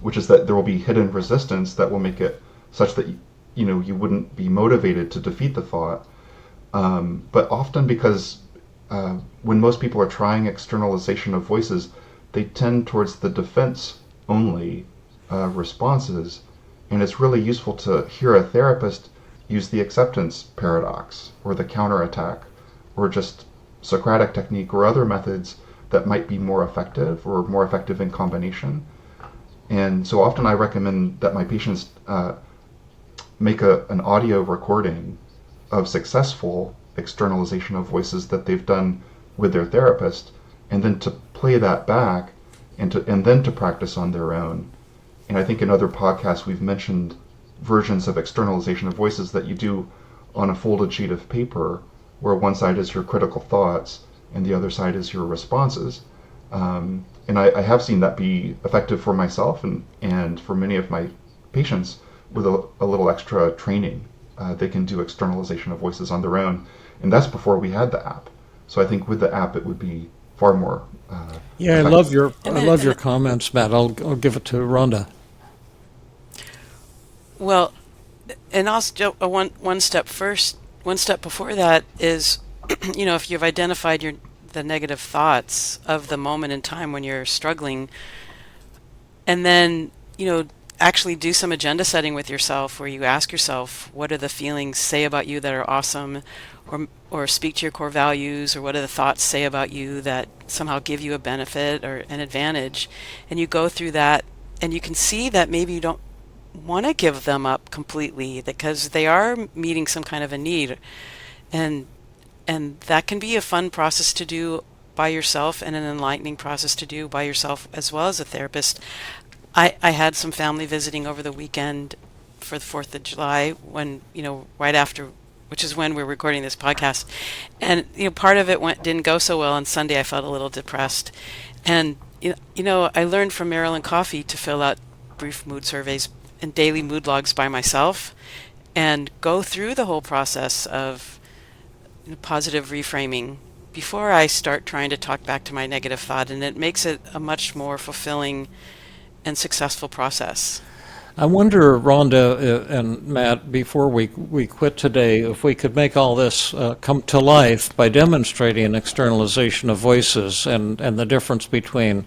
which is that there will be hidden resistance that will make it such that you wouldn't be motivated to defeat the thought, but often because when most people are trying externalization of voices, they tend towards the defense only responses, and it's really useful to hear a therapist use the acceptance paradox or the counterattack or just Socratic technique or other methods that might be more effective or more effective in combination. And so often I recommend that my patients make an audio recording of successful externalization of voices that they've done with their therapist, and then to play that back and then to practice on their own. And I think in other podcasts we've mentioned versions of externalization of voices that you do on a folded sheet of paper, where one side is your critical thoughts and the other side is your responses. And I have seen that be effective for myself and for many of my patients with a little extra training. They can do externalization of voices on their own. And that's before we had the app. So I think with the app it would be far more yeah, effective. I love your comments, Matt. I'll give it to Rhonda. Well, and also one step before that is, if you've identified the negative thoughts of the moment in time when you're struggling, and then actually do some agenda setting with yourself, where you ask yourself, what do the feelings say about you that are awesome, or speak to your core values, or what do the thoughts say about you that somehow give you a benefit or an advantage, and you go through that, and you can see that maybe you don't want to give them up completely because they are meeting some kind of a need, and that can be a fun process to do by yourself and an enlightening process to do by yourself as well as a therapist. I had some family visiting over the weekend for the 4th of July when, right after, which is when we're recording this podcast. And, part of it didn't go so well. On Sunday, I felt a little depressed. And, I learned from Marilyn Coffey to fill out brief mood surveys and daily mood logs by myself and go through the whole process of positive reframing before I start trying to talk back to my negative thought. And it makes it a much more fulfilling and successful process. I wonder, Rhonda and Matt, before we quit today, if we could make all this come to life by demonstrating externalization of voices and the difference between,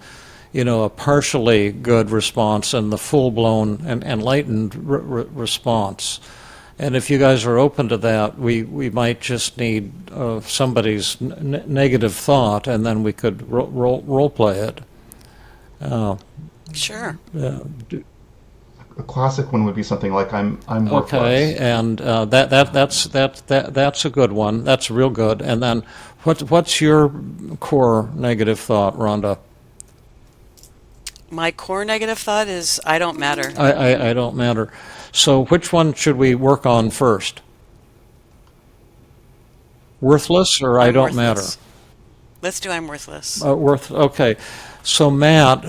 a partially good response and the full-blown and enlightened response. And if you guys are open to that, we might just need somebody's negative thought, and then we could role play it. Sure. A classic one would be something like I'm worthless. Okay, and that's a good one. That's real good. And then, what's your core negative thought, Rhonda? My core negative thought is I don't matter. I don't matter. So which one should we work on first? Worthless or I don't worthless. matter? Let's do I'm worthless. Okay. So Matt,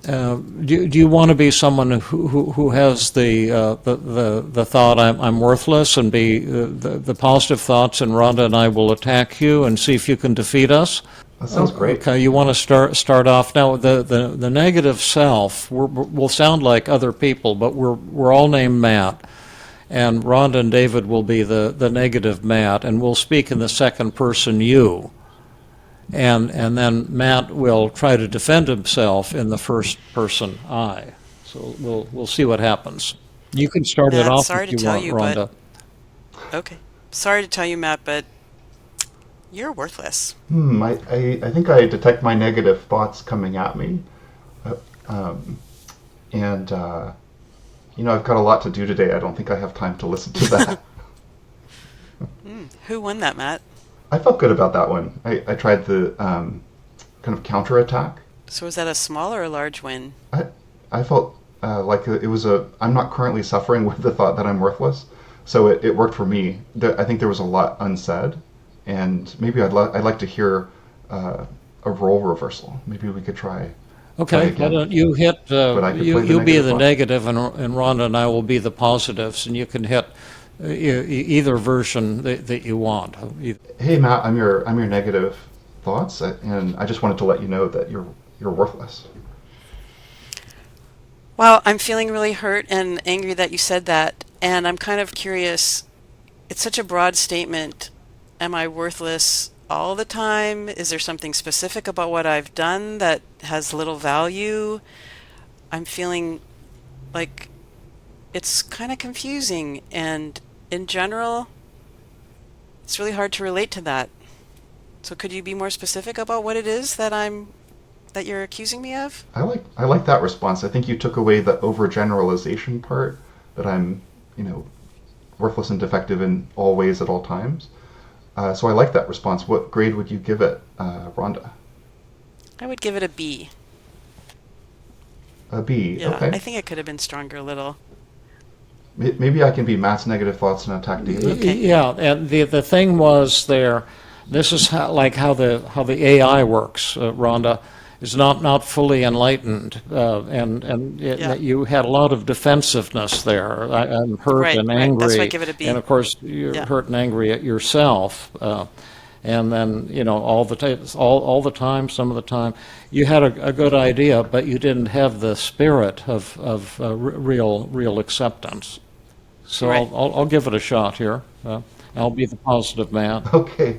Do you want to be someone who has the thought I'm worthless, and be the positive thoughts, and Rhonda and I will attack you and see if you can defeat us? That sounds great. Okay, you want to start off now. The negative self will sound like other people, but we're all named Matt, and Rhonda and David will be the negative Matt, and we'll speak in the second person you. And then Matt will try to defend himself in the first person I. So we'll see what happens. You can start it Matt, off sorry if to you tell want, you, Rhonda. Okay. Sorry to tell you, Matt, but you're worthless. I think I detect my negative thoughts coming at me. And I've got a lot to do today. I don't think I have time to listen to that. Who won that, Matt? I felt good about that one. I tried the kind of counterattack. So was that a small or a large win? I felt like it was I'm not currently suffering with the thought that I'm worthless, so it worked for me. I think there was a lot unsaid, and maybe I'd like to hear a role reversal. Maybe we could try. Okay, again. why don't you hit, you'll be the thought. negative, and Rhonda and I will be the positives, and you can hit either version that you want. Hey Matt, I'm your negative thoughts, and I just wanted to let you know that you're worthless. Well, I'm feeling really hurt and angry that you said that, and I'm kind of curious. It's such a broad statement. Am I worthless all the time? Is there something specific about what I've done that has little value? I'm feeling like it's kind of confusing, and in general, it's really hard to relate to that. So could you be more specific about what it is that you're accusing me of? I like that response. I think you took away the overgeneralization part, that I'm worthless and defective in all ways at all times. So I like that response. What grade would you give it, Rhonda? I would give it a B. A B. Yeah, Okay. I think it could have been stronger a little. Maybe I can be Matt's negative thoughts and attack David. Okay. Yeah, and the thing was there. This is how the AI works, Rhonda, is not fully enlightened, Yeah. you had a lot of defensive-ness there. I'm hurt Right, and right. angry, That's why I give it a B. and of course you're Yeah. hurt and angry at yourself, and then all the time, some of the time, you had a good idea, but you didn't have the spirit of real acceptance. So Right. I'll give it a shot here. I'll be the positive man. Okay.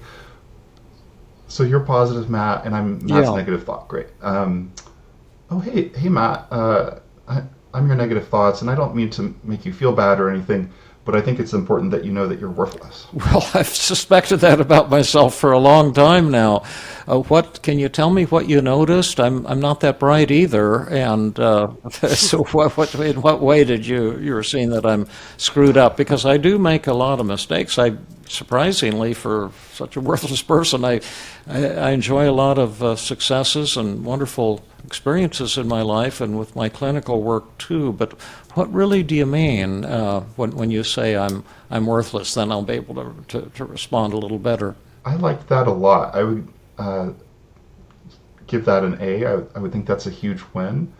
So you're positive, Matt, and I'm Matt's Yeah. negative thought. Great. Hey, Matt. I'm your negative thoughts, and I don't mean to make you feel bad or anything, but I think it's important that you know that you're worthless. Well, I've suspected that about myself for a long time now. What can you tell me what you noticed? I'm not that bright either, and so in what way did you're seeing that I'm screwed up? Because I do make a lot of mistakes. Surprisingly, for such a worthless person, I enjoy a lot of successes and wonderful experiences in my life and with my clinical work too. But what really do you mean when you say I'm worthless? Then I'll be able to respond a little better. I like that a lot. I would give that an A. I would think that's a huge win.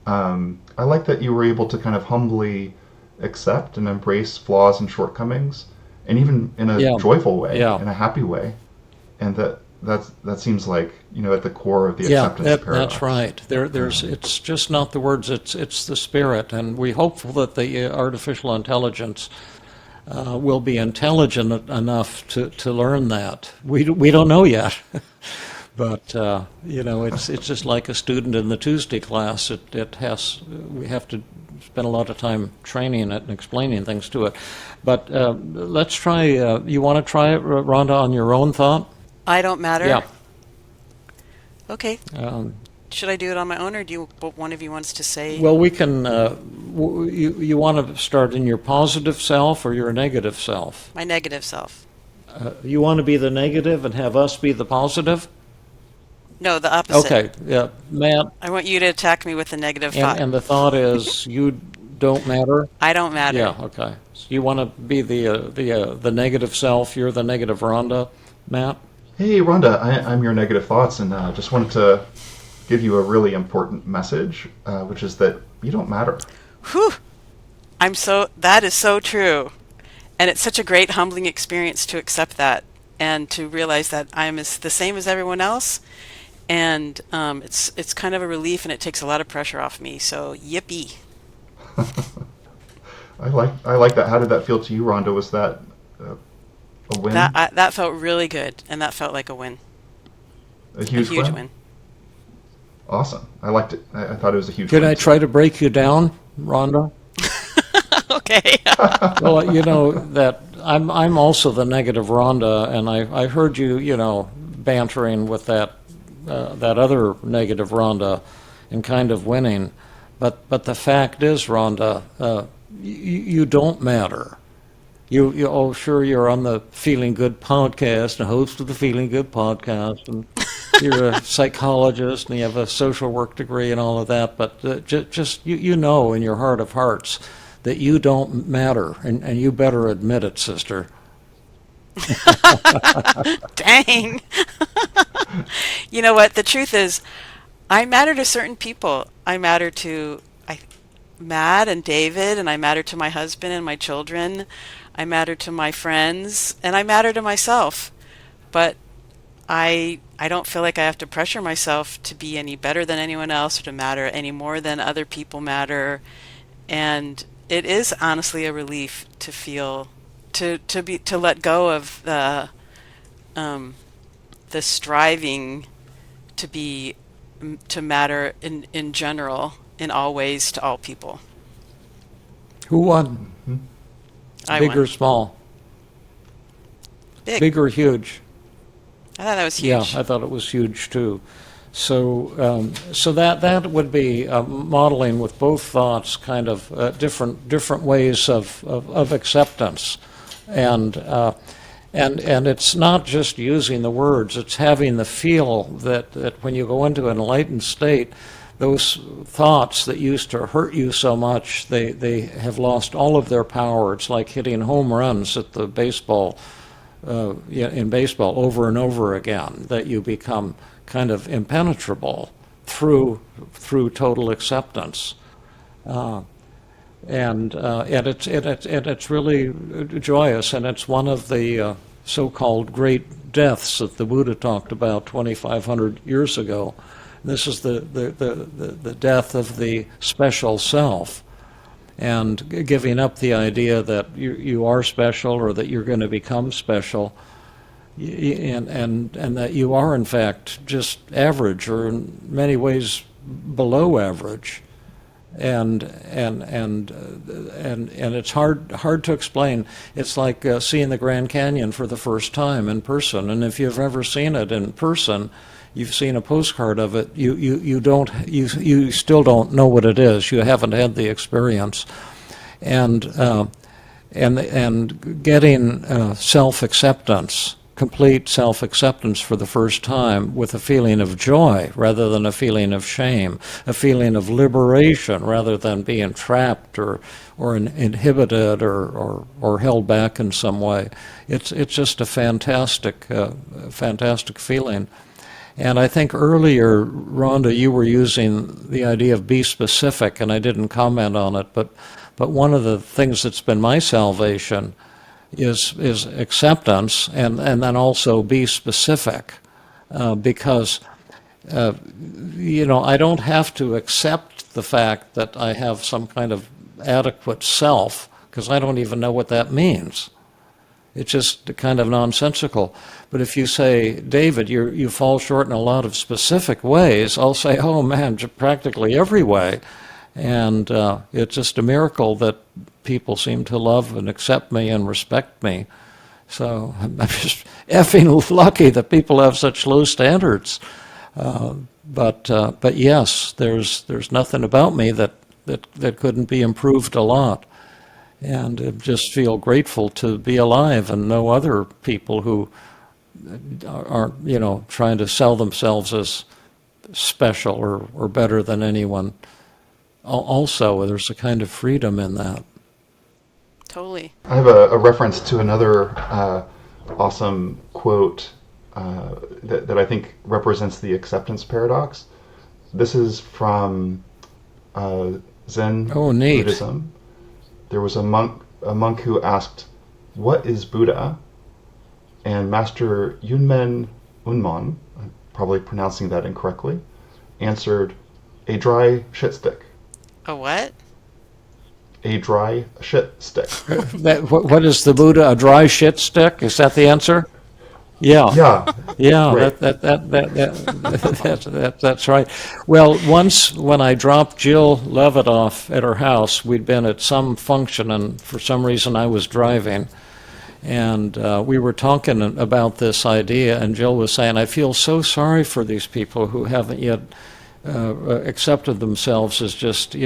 I like that you were able to kind of humbly accept and embrace flaws and shortcomings, and even in a joyful way, in a happy way, and that seems like at the core of the acceptance paradox. That's right. It's just not the words; it's the spirit, and we're hopeful that the artificial intelligence will be intelligent enough to learn that. We don't know yet, but it's just like a student in the Tuesday class. We have to spend a lot of time training it and explaining things to it. But let's try. You want to try it, Rhonda, on your own thought? I don't matter? Yeah. Okay. Should I do it on my own, or do one of you wants to say? Well, we can. You want to start in your positive self or your negative self? My negative self. You want to be the negative and have us be the positive? No, the opposite. Okay. Yeah, Matt. I want you to attack me with a negative thought. And the thought is you don't matter. I don't matter. Yeah. Okay. So you want to be the negative self. You're the negative Rhonda, Matt. Hey, Rhonda, I'm your negative thoughts, and just wanted to give you a really important message, which is that you don't matter. Whew. That is so true. And it's such a great humbling experience to accept that and to realize that I'm the same as everyone else. And it's kind of a relief, and it takes a lot of pressure off me. So yippee. I like that. How did that feel to you, Rhonda? Was that a win? That felt really good, and that felt like a win. A huge win? Win. Awesome. I liked it. I thought it was a huge Could win. I try to break you down, Rhonda? Okay. Well, you know that I'm also the negative Rhonda, and I heard you, bantering with that other negative Rhonda and kind of winning. But the fact is, Rhonda, you don't matter. Oh, sure, you're on the Feeling Good podcast, a host of the Feeling Good podcast, and you're a psychologist, and you have a social work degree and all of that, but just you know in your heart of hearts that you don't matter, and you better admit it, sister. Dang. You know what? The truth is, I matter to certain people. I matter to Matt and David, and I matter to my husband and my children. I matter to my friends, and I matter to myself. But I don't feel like I have to pressure myself to be any better than anyone else or to matter any more than other people matter. And it is honestly a relief to feel to let go of the striving to matter in general, in all ways, to all people. Who won? I Big won. or small? Big or huge? I thought that was huge. Yeah, I thought it was huge too. So that would be modeling with both thoughts, kind of different ways of acceptance, and it's not just using the words; it's having the feel that when you go into an enlightened state, those thoughts that used to hurt you so much, they have lost all of their power. It's like hitting home runs at the baseball. In baseball over and over again, that you become kind of impenetrable through total acceptance, and it's really joyous, and it's one of the so-called great deaths that the Buddha talked about 2,500 years ago. This is the death of the special self, and giving up the idea that you are special or that you're going to become special, and that you are in fact just average, or in many ways below average, and it's hard to explain. It's like seeing the Grand Canyon for the first time in person, and if you've ever seen it in person, you've seen a postcard of it, you still don't know what it is. You haven't had the experience, and getting self-acceptance, complete self-acceptance for the first time, with a feeling of joy rather than a feeling of shame, a feeling of liberation rather than being trapped or inhibited or held back in some way. It's just a fantastic feeling. And I think earlier, Rhonda, you were using the idea of be specific, and I didn't comment on it, but one of the things that's been my salvation is acceptance, and then also be specific, because I don't have to accept the fact that I have some kind of adequate self, because I don't even know what that means. It's just kind of nonsensical. But if you say, David, you fall short in a lot of specific ways, I'll say, oh man, practically every way. And it's just a miracle that people seem to love and accept me and respect me. So I'm just effing lucky that people have such low standards. But yes, there's nothing about me that couldn't be improved a lot. And I just feel grateful to be alive and know other people who aren't, trying to sell themselves as special or better than anyone. Also, there's a kind of freedom in that. Totally. I have a reference to another awesome quote that I think represents the acceptance paradox. This is from Zen Oh, neat. Buddhism. There was a monk who asked, "What is Buddha?" And Master Yunmen Unmon, I'm probably pronouncing that incorrectly, answered, "A dry shit stick." A what? A dry shit stick. What is the Buddha? A dry shit stick? Is that the answer? Yeah. Yeah. Yeah, Right. that's right. Well, once when I dropped Jill Levitt off at her house, we'd been at some function, and for some reason I was driving, and we were talking about this idea, and Jill was saying, I feel so sorry for these people who haven't yet accepted themselves as just,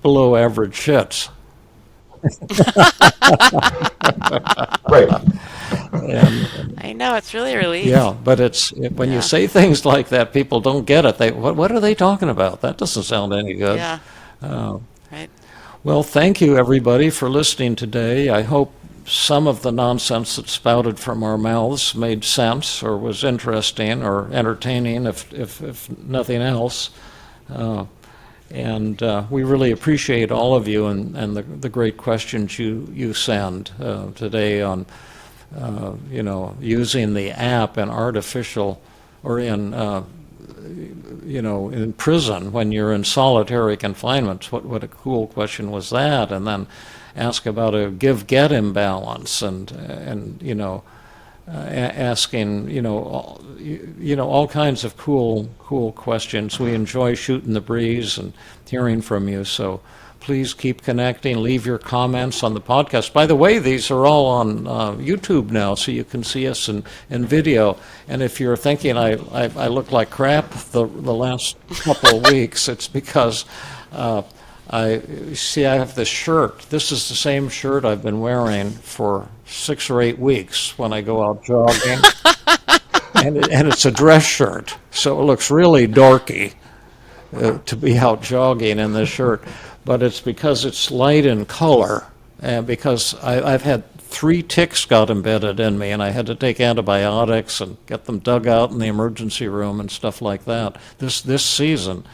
below average shits. Right. And I know, it's really a relief. yeah, but when you Yeah. say things like that, people don't get it. What are they talking about? That doesn't sound any good. Yeah. Right. Well, thank you everybody for listening today. I hope some of the nonsense that spouted from our mouths made sense or was interesting or entertaining, if nothing else. And we really appreciate all of you and the great questions you send today on, using the app in artificial or in, in prison when you're in solitary confinement. What a cool question was that? And then ask about a give-get imbalance and asking, all kinds of cool questions. We enjoy shooting the breeze and hearing from you. So please keep connecting. Leave your comments on the podcast. By the way, these are all on YouTube now, so you can see us in video. And if you're thinking I look like crap the last couple of weeks, it's because I have this shirt. This is the same shirt I've been wearing for 6 or 8 weeks when I go out jogging. and it's a dress shirt, so it looks really dorky to be out jogging in this shirt. But it's because it's light in color, and because I've had 3 ticks got embedded in me, and I had to take antibiotics and get them dug out in the emergency room and stuff like that this season.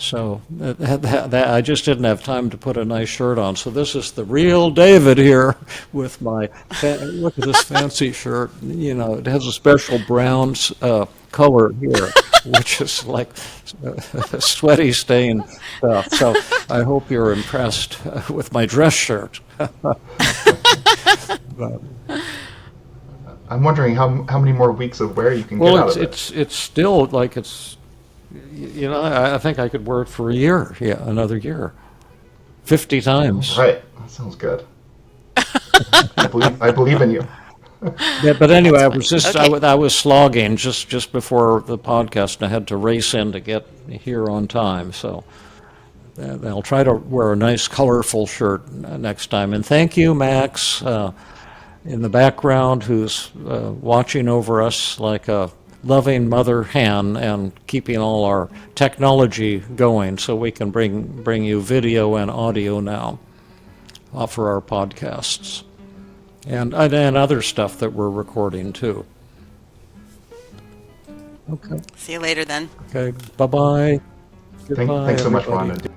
So I just didn't have time to put a nice shirt on. So this is the real David here with my, look at this fancy shirt. It has a special brown color here, which is like sweaty stained stuff. So I hope you're impressed with my dress shirt. I'm wondering how many more weeks of wear you can get out of it. It's still like I think I could wear it for a year. Yeah, another year. 50 times. Right. That sounds good. I believe in you. Yeah, but anyway, I was Okay. I was slogging just before the podcast, and I had to race in to get here on time. So I'll try to wear a nice, colorful shirt next time. And thank you, Max, in the background, who's watching over us like a loving mother hen and keeping all our technology going, so we can bring you video and audio now for our podcasts. And other stuff that we're recording too. Okay. See you later then. Okay. Bye-bye. Goodbye, Thanks so much, everybody. Rhonda.